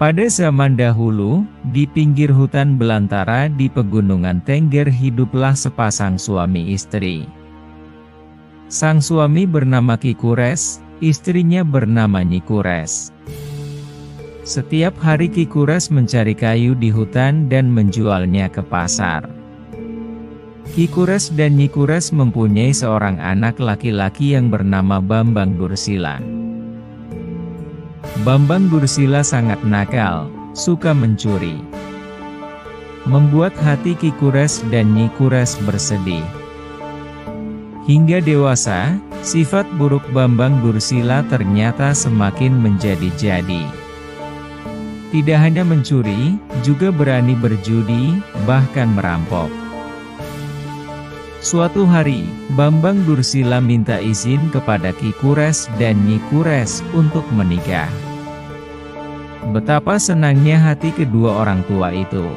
Pada zaman dahulu, di pinggir hutan belantara di pegunungan Tengger hiduplah sepasang suami istri. Sang suami bernama Ki Kures, istrinya bernama Nyi Kures. Setiap hari Ki Kures mencari kayu di hutan dan menjualnya ke pasar. Ki Kures dan Nyi Kures mempunyai seorang anak laki-laki yang bernama Bambang Dursila. Bambang Dursila sangat nakal, suka mencuri. Membuat hati Ki Kures dan Nyi Kures bersedih. Hingga dewasa, sifat buruk Bambang Dursila ternyata semakin menjadi-jadi. Tidak hanya mencuri, juga berani berjudi, bahkan merampok. Suatu hari, Bambang Dursila minta izin kepada Ki Kures dan Nyi Kures untuk menikah. Betapa senangnya hati kedua orang tua itu.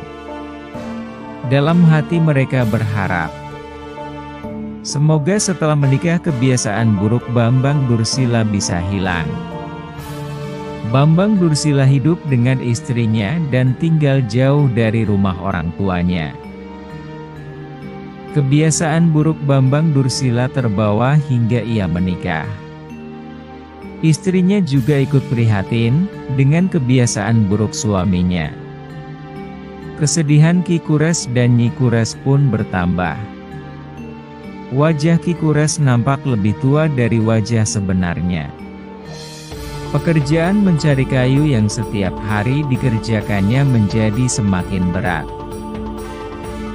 Dalam hati mereka berharap, semoga setelah menikah kebiasaan buruk Bambang Dursila bisa hilang. Bambang Dursila hidup dengan istrinya dan tinggal jauh dari rumah orang tuanya. Kebiasaan buruk Bambang Dursila terbawa hingga ia menikah. Istrinya juga ikut prihatin dengan kebiasaan buruk suaminya. Kesedihan Ki Kures dan Nyi Kures pun bertambah. Wajah Ki Kures nampak lebih tua dari wajah sebenarnya. Pekerjaan mencari kayu yang setiap hari dikerjakannya menjadi semakin berat.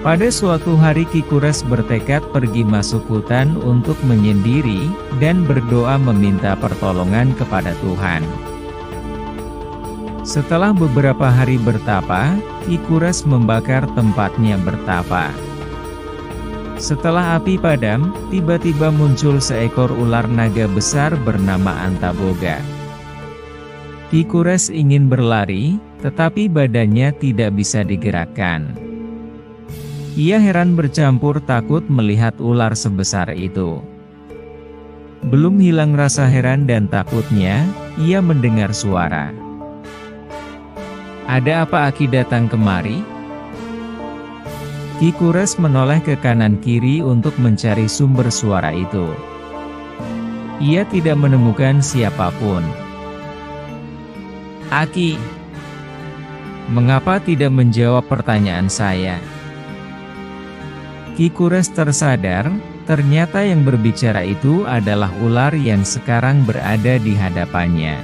Pada suatu hari Ki Kures bertekad pergi masuk hutan untuk menyendiri dan berdoa meminta pertolongan kepada Tuhan. Setelah beberapa hari bertapa, Ki Kures membakar tempatnya bertapa. Setelah api padam, tiba-tiba muncul seekor ular naga besar bernama Antaboga. Ki Kures ingin berlari, tetapi badannya tidak bisa digerakkan. Ia heran bercampur takut melihat ular sebesar itu. Belum hilang rasa heran dan takutnya, ia mendengar suara. "Ada apa Aki datang kemari?" Ki Kures menoleh ke kanan kiri untuk mencari sumber suara itu. Ia tidak menemukan siapapun. "Aki, mengapa tidak menjawab pertanyaan saya?" Ki Kures tersadar, ternyata yang berbicara itu adalah ular yang sekarang berada di hadapannya.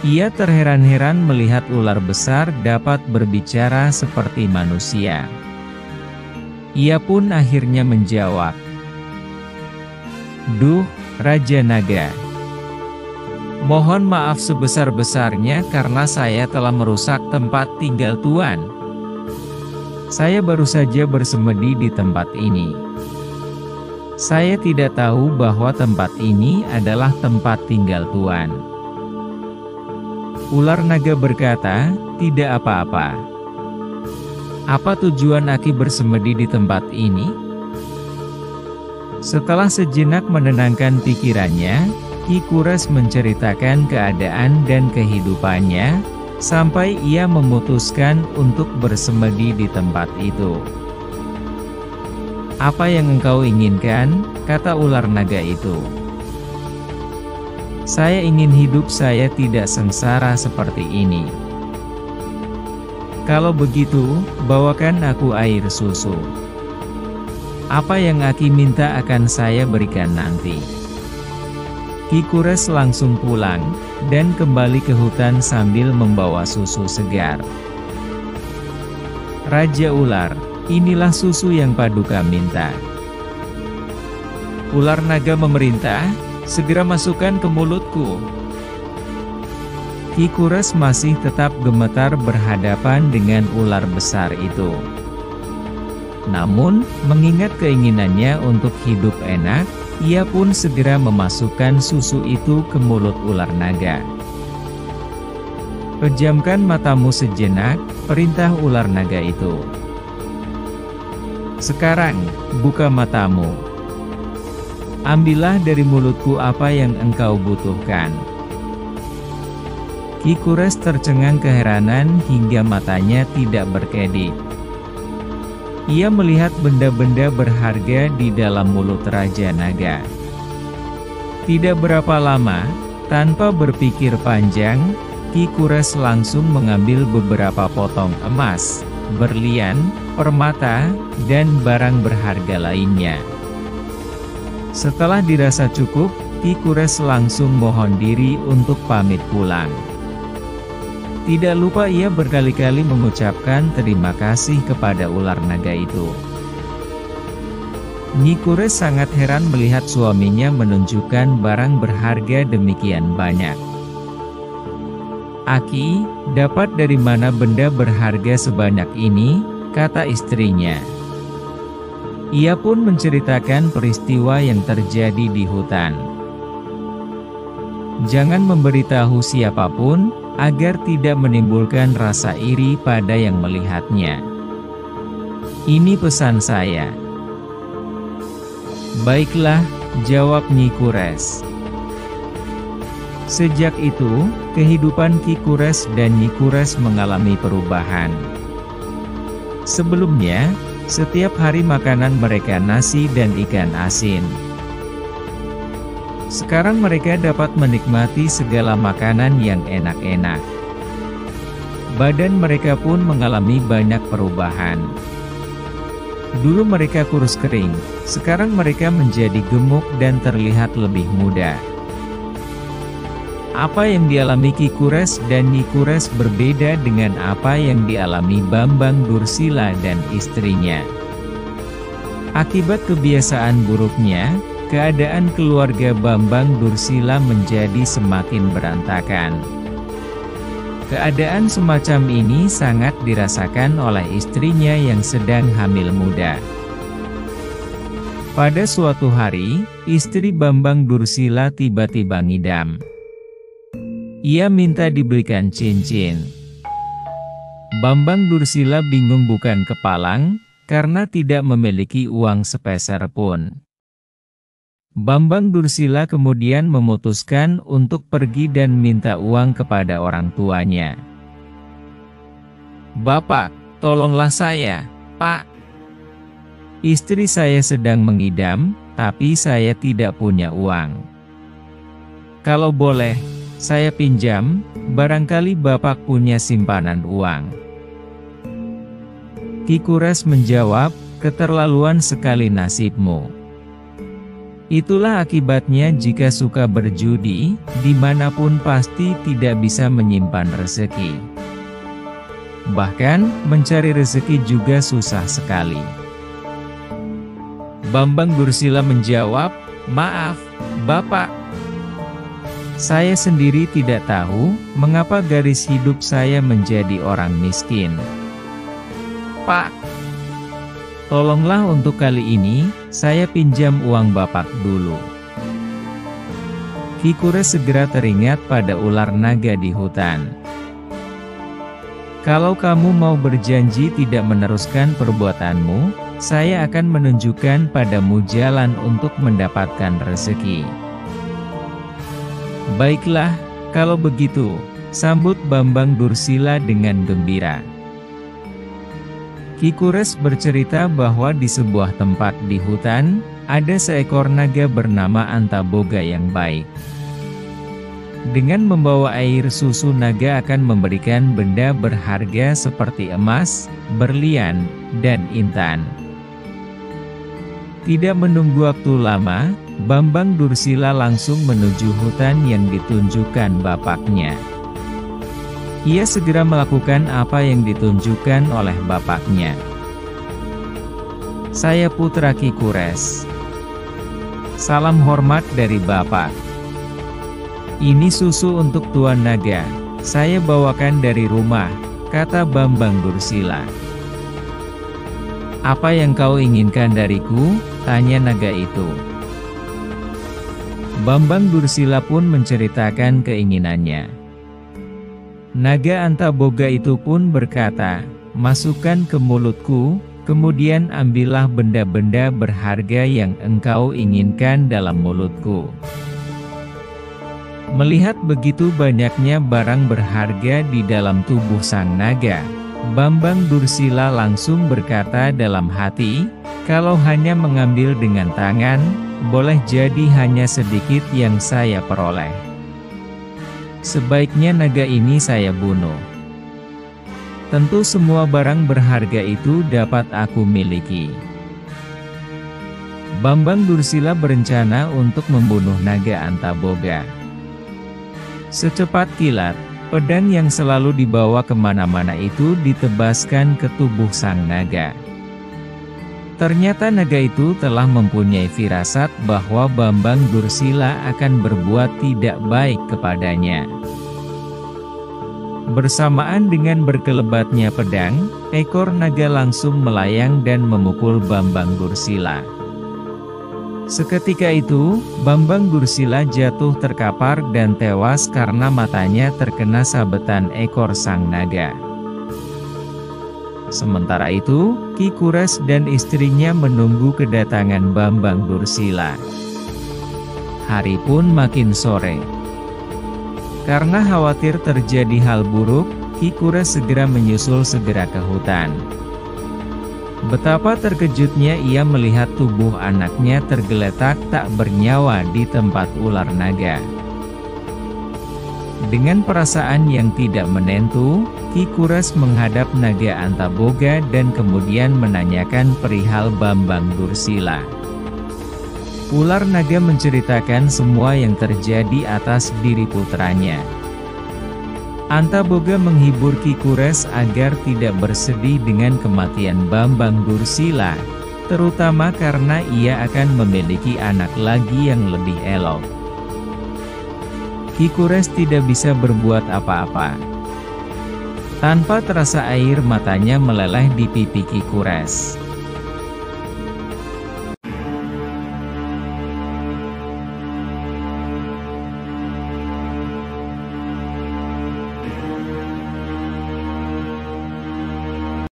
Ia terheran-heran melihat ular besar dapat berbicara seperti manusia. Ia pun akhirnya menjawab, "Duh, Raja Naga. Mohon maaf sebesar-besarnya karena saya telah merusak tempat tinggal Tuan. Saya baru saja bersemedi di tempat ini. Saya tidak tahu bahwa tempat ini adalah tempat tinggal Tuan." Ular naga berkata, "Tidak apa-apa. Apa tujuan Aki bersemedi di tempat ini?" Setelah sejenak menenangkan pikirannya, Ki Kures menceritakan keadaan dan kehidupannya, sampai ia memutuskan untuk bersemedi di tempat itu. "Apa yang engkau inginkan?" kata ular naga itu. "Saya ingin hidup saya tidak sengsara seperti ini. Kalau begitu, bawakan aku air susu. Apa yang Aki minta akan saya berikan nanti." Ki Kures langsung pulang, dan kembali ke hutan sambil membawa susu segar. "Raja Ular, inilah susu yang Paduka minta." Ular naga memerintah, "Segera masukkan ke mulutku." Ki Kures masih tetap gemetar berhadapan dengan ular besar itu. Namun, mengingat keinginannya untuk hidup enak, ia pun segera memasukkan susu itu ke mulut ular naga. "Pejamkan matamu sejenak," perintah ular naga itu. "Sekarang, buka matamu. Ambillah dari mulutku apa yang engkau butuhkan." Ki Kures tercengang keheranan hingga matanya tidak berkedip. Ia melihat benda-benda berharga di dalam mulut Raja Naga. Tidak berapa lama, tanpa berpikir panjang, Ki Kures langsung mengambil beberapa potong emas, berlian, permata, dan barang berharga lainnya. Setelah dirasa cukup, Ki Kures langsung mohon diri untuk pamit pulang. Tidak lupa ia berkali-kali mengucapkan terima kasih kepada ular naga itu. Nyi Kures sangat heran melihat suaminya menunjukkan barang berharga demikian banyak. "Aki, dapat dari mana benda berharga sebanyak ini?" kata istrinya. Ia pun menceritakan peristiwa yang terjadi di hutan. Jangan memberitahu siapapun, agar tidak menimbulkan rasa iri pada yang melihatnya. Ini pesan saya. Baiklah, jawab Nyi Kures. Sejak itu, kehidupan Ki Kures dan Nyi Kures mengalami perubahan. Sebelumnya, setiap hari makanan mereka nasi dan ikan asin. Sekarang mereka dapat menikmati segala makanan yang enak-enak. Badan mereka pun mengalami banyak perubahan. Dulu mereka kurus kering, sekarang mereka menjadi gemuk dan terlihat lebih muda. Apa yang dialami Ki Kures dan Nyi Kures berbeda dengan apa yang dialami Bambang Dursila dan istrinya. Akibat kebiasaan buruknya, keadaan keluarga Bambang Dursila menjadi semakin berantakan. Keadaan semacam ini sangat dirasakan oleh istrinya yang sedang hamil muda. Pada suatu hari, istri Bambang Dursila tiba-tiba ngidam. Ia minta dibelikan cincin. Bambang Dursila bingung bukan kepalang, karena tidak memiliki uang sepeser pun. Bambang Dursila kemudian memutuskan untuk pergi dan minta uang kepada orang tuanya. "Bapak, tolonglah saya, Pak. Istri saya sedang mengidam, tapi saya tidak punya uang. Kalau boleh, saya pinjam, barangkali Bapak punya simpanan uang." Ki Kures menjawab, "Keterlaluan sekali nasibmu. Itulah akibatnya jika suka berjudi, dimanapun pasti tidak bisa menyimpan rezeki. Bahkan, mencari rezeki juga susah sekali." Bambang Dursila menjawab, "Maaf, Bapak. Saya sendiri tidak tahu, mengapa garis hidup saya menjadi orang miskin. Pak, tolonglah untuk kali ini, saya pinjam uang Bapak dulu." Ki Kures segera teringat pada ular naga di hutan. "Kalau kamu mau berjanji tidak meneruskan perbuatanmu, saya akan menunjukkan padamu jalan untuk mendapatkan rezeki." "Baiklah, kalau begitu," sambut Bambang Dursila dengan gembira. Ki Kures bercerita bahwa di sebuah tempat di hutan, ada seekor naga bernama Antaboga yang baik. Dengan membawa air susu, naga akan memberikan benda berharga seperti emas, berlian, dan intan. Tidak menunggu waktu lama, Bambang Dursila langsung menuju hutan yang ditunjukkan bapaknya. Ia segera melakukan apa yang ditunjukkan oleh bapaknya. "Saya putra Ki Kures. Salam hormat dari Bapak. Ini susu untuk Tuan Naga, saya bawakan dari rumah," kata Bambang Dursila. "Apa yang kau inginkan dariku?" tanya naga itu. Bambang Dursila pun menceritakan keinginannya. Naga Antaboga itu pun berkata, "Masukkan ke mulutku, kemudian ambillah benda-benda berharga yang engkau inginkan dalam mulutku." Melihat begitu banyaknya barang berharga di dalam tubuh sang naga, Bambang Dursila langsung berkata dalam hati, kalau hanya mengambil dengan tangan, boleh jadi hanya sedikit yang saya peroleh. Sebaiknya naga ini saya bunuh. Tentu semua barang berharga itu dapat aku miliki. Bambang Dursila berencana untuk membunuh naga Antaboga. Secepat kilat, pedang yang selalu dibawa kemana-mana itu ditebaskan ke tubuh sang naga. Ternyata naga itu telah mempunyai firasat bahwa Bambang Dursila akan berbuat tidak baik kepadanya. Bersamaan dengan berkelebatnya pedang, ekor naga langsung melayang dan memukul Bambang Dursila. Seketika itu, Bambang Dursila jatuh terkapar dan tewas karena matanya terkena sabetan ekor sang naga. Sementara itu, Ki Kures dan istrinya menunggu kedatangan Bambang Dursila. Hari pun makin sore. Karena khawatir terjadi hal buruk, Ki Kures segera menyusul ke hutan. Betapa terkejutnya ia melihat tubuh anaknya tergeletak tak bernyawa di tempat ular naga. Dengan perasaan yang tidak menentu, Ki Kures menghadap naga Antaboga dan kemudian menanyakan perihal Bambang Dursila. Ular naga menceritakan semua yang terjadi atas diri putranya. Antaboga menghibur Ki Kures agar tidak bersedih dengan kematian Bambang Dursila, terutama karena ia akan memiliki anak lagi yang lebih elok. Ki Kures tidak bisa berbuat apa-apa. Tanpa terasa air matanya meleleh di pipi Ki Kures.